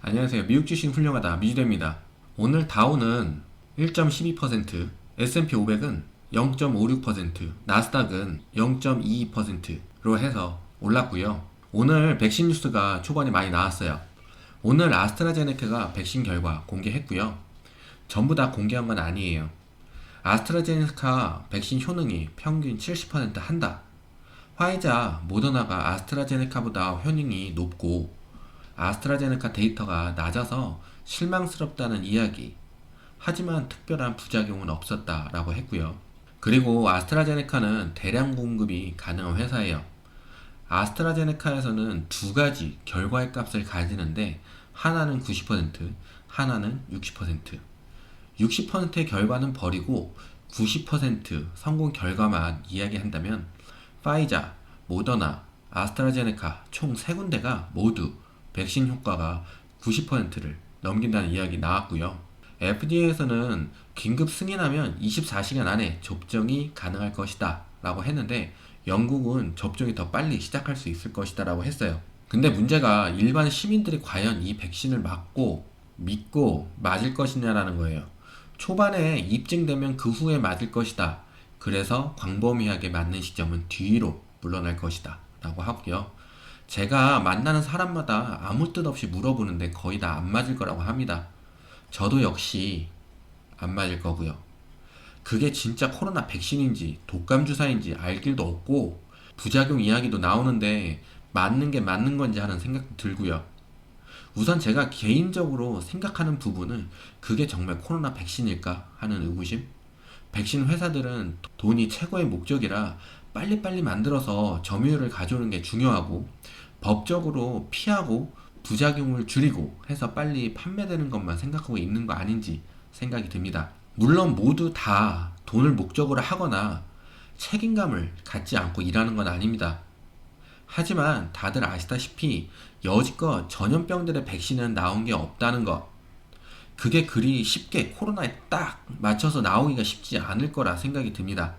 안녕하세요. 미국 주식 훌륭하다. 미주대입니다. 오늘 다우는 1.12%, S&P 500은 0.56%, 나스닥은 0.22%로 해서 올랐고요. 오늘 백신 뉴스가 초반에 많이 나왔어요. 오늘 아스트라제네카가 백신 결과 공개했고요. 전부 다 공개한 건 아니에요. 아스트라제네카 백신 효능이 평균 70% 한다. 화이자, 모더나가 아스트라제네카보다 효능이 높고 아스트라제네카 데이터가 낮아서 실망스럽다는 이야기. 하지만 특별한 부작용은 없었다라고 했고요. 그리고 아스트라제네카는 대량 공급이 가능한 회사예요. 아스트라제네카에서는 두 가지 결과의 값을 가지는데 하나는 90%, 하나는 60%. 60%의 결과는 버리고 90% 성공 결과만 이야기한다면 파이자, 모더나, 아스트라제네카 총 3군데가 모두 백신 효과가 90%를 넘긴다는 이야기 나왔고요. FDA에서는 긴급 승인하면 24시간 안에 접종이 가능할 것이다 라고 했는데 영국은 접종이 더 빨리 시작할 수 있을 것이다 라고 했어요. 근데 문제가 일반 시민들이 과연 이 백신을 맞고 믿고 맞을 것이냐라는 거예요. 초반에 입증되면 그 후에 맞을 것이다. 그래서 광범위하게 맞는 시점은 뒤로 물러날 것이다 라고 하고요. 제가 만나는 사람마다 아무 뜻 없이 물어보는데 거의 다 안 맞을 거라고 합니다. 저도 역시 안 맞을 거고요. 그게 진짜 코로나 백신인지 독감 주사인지 알 길도 없고 부작용 이야기도 나오는데 맞는 게 맞는 건지 하는 생각도 들고요. 우선 제가 개인적으로 생각하는 부분은 그게 정말 코로나 백신일까 하는 의구심? 백신 회사들은 돈이 최고의 목적이라 빨리빨리 만들어서 점유율을 가져오는 게 중요하고 법적으로 피하고 부작용을 줄이고 해서 빨리 판매되는 것만 생각하고 있는 거 아닌지 생각이 듭니다. 물론 모두 다 돈을 목적으로 하거나 책임감을 갖지 않고 일하는 건 아닙니다. 하지만 다들 아시다시피 여지껏 전염병들의 백신은 나온 게 없다는 것. 그게 그리 쉽게 코로나에 딱 맞춰서 나오기가 쉽지 않을 거라 생각이 듭니다.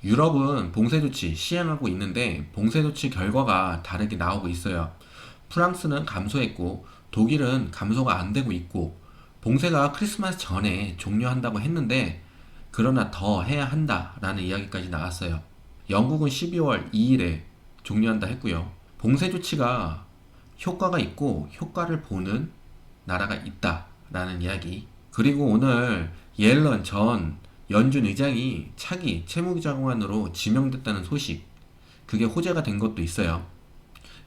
유럽은 봉쇄 조치 시행하고 있는데 봉쇄 조치 결과가 다르게 나오고 있어요. 프랑스는 감소했고 독일은 감소가 안 되고 있고 봉쇄가 크리스마스 전에 종료한다고 했는데 그러나 더 해야 한다라는 이야기까지 나왔어요. 영국은 12월 2일에 종료한다 했고요. 봉쇄 조치가 효과가 있고 효과를 보는 나라가 있다라는 이야기. 그리고 오늘 옐런 전 연준 의장이 차기 채무장관으로 지명됐다는 소식. 그게 호재가 된 것도 있어요.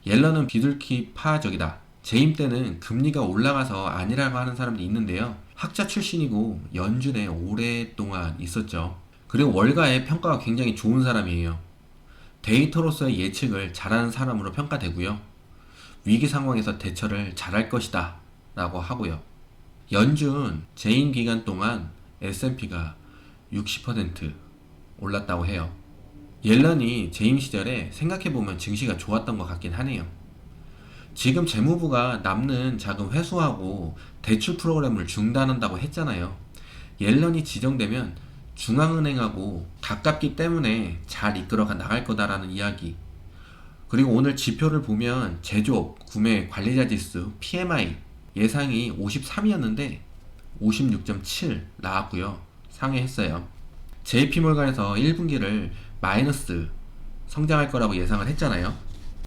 옐런은 비둘기 파적이다. 재임 때는 금리가 올라가서 아니라고 하는 사람도 있는데요. 학자 출신이고 연준에 오랫동안 있었죠. 그리고 월가의 평가가 굉장히 좋은 사람이에요. 데이터로서의 예측을 잘하는 사람으로 평가되고요. 위기 상황에서 대처를 잘할 것이다 라고 하고요. 연준 재임 기간 동안 S&P가 60% 올랐다고 해요. 옐런이 재임 시절에 생각해보면 증시가 좋았던 것 같긴 하네요. 지금 재무부가 남는 자금 회수하고 대출 프로그램을 중단한다고 했잖아요. 옐런이 지정되면 중앙은행하고 가깝기 때문에 잘 이끌어가 나갈 거다라는 이야기. 그리고 오늘 지표를 보면 제조업, 구매, 관리자 지수, PMI 예상이 53이었는데 56.7 나왔고요. 상회했어요. JP몰간에서 1분기를 마이너스 성장할 거라고 예상을 했잖아요.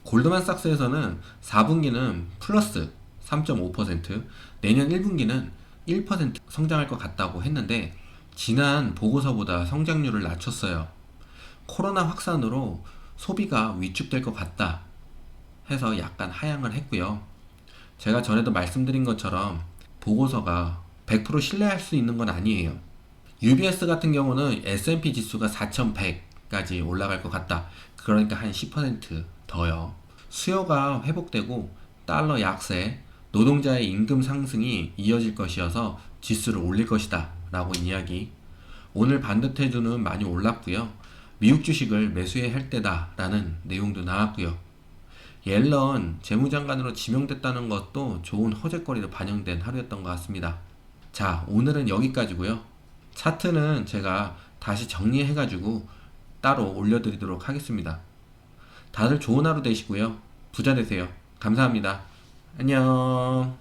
골드만삭스에서는 4분기는 플러스 3.5%, 내년 1분기는 1% 성장할 것 같다고 했는데 지난 보고서보다 성장률을 낮췄어요. 코로나 확산으로 소비가 위축될 것 같다 해서 약간 하향을 했고요. 제가 전에도 말씀드린 것처럼 보고서가 100% 신뢰할 수 있는 건 아니에요. UBS 같은 경우는 S&P 지수가 4100까지 올라갈 것 같다. 그러니까 한 10% 더요. 수요가 회복되고 달러 약세, 노동자의 임금 상승이 이어질 것이어서 지수를 올릴 것이다 라고 이야기. 오늘 반도체주는 많이 올랐고요. 미국 주식을 매수해야 할 때다 라는 내용도 나왔고요. 옐런 재무장관으로 지명됐다는 것도 좋은 허재거리로 반영된 하루였던 것 같습니다. 자, 오늘은 여기까지고요. 차트는 제가 다시 정리해가지고 따로 올려드리도록 하겠습니다. 다들 좋은 하루 되시고요. 부자 되세요. 감사합니다. 안녕.